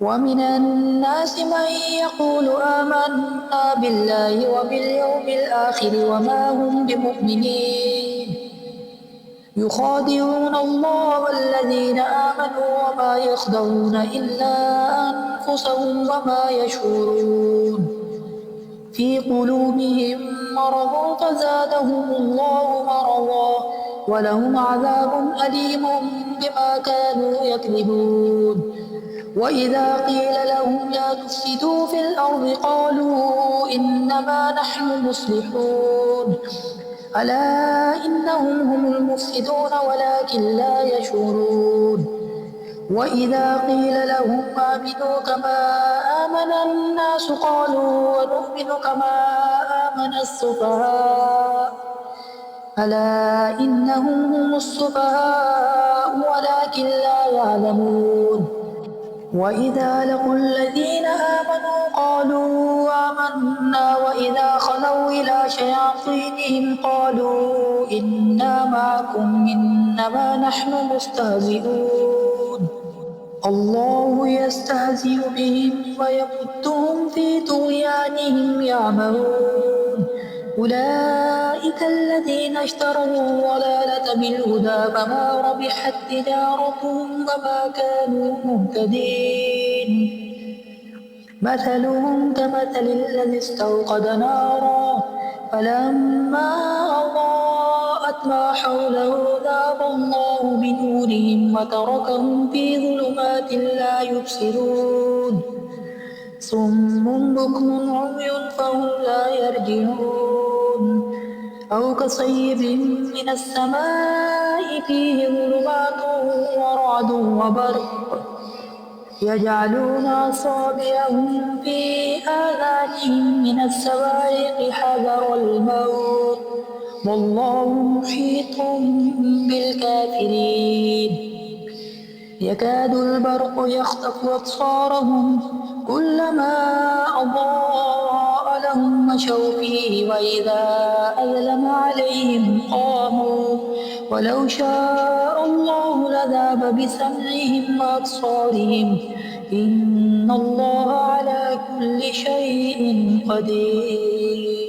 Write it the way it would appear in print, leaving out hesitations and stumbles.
ومن الناس من يقول آمنا بالله وباليوم الآخر وما هم بمؤمنين يخادعون الله والذين آمنوا وما يخدعون إلا أنفسهم وما يشعرون في قلوبهم مرض فزادهم الله مرضا ولهم عذاب أليم بما كانوا يكذبون وإذا قيل لهم لا تفسدوا في الأرض قالوا إنما نحن مصلحون ألا إنهم هم المفسدون ولكن لا يشعرون وإذا قيل لهم آمنوا كما آمن الناس قالوا ونؤمن كما آمن السفهاء ألا إنهم هم السفهاء ولكن لا يعلمون وإذا لقوا الذين آمنوا قالوا آمنا وإذا خلوا إلى شياطينهم قالوا إنا معكم إنما نحن مستهزئون الله يستهزئ بهم ويمدهم في طغيانهم يعمهون أولئك الذين اشتروا الضلالة بالهدى فما ربحت تجارتهم وما كانوا مهتدين مثلهم كمثل الذي استوقد نارا فلما أضاءت ما حوله ذهب الله بنورهم وتركهم في ظلمات لا يبصرون صم بكم عمي فهم لا يرجعون أو كصيب من السماء فيه ظلمات ورعد وبرق يجعلون أصابعهم في آذانهم من الصواعق حذر الموت والله محيط بالكافرين يكاد البرق يخطف أبصارهم كلما أضاء لهم مشوا فيه وإذا أظلم عليهم قاموا ولو شاء الله لذهب بسمعهم وأبصارهم إن الله على كل شيء قدير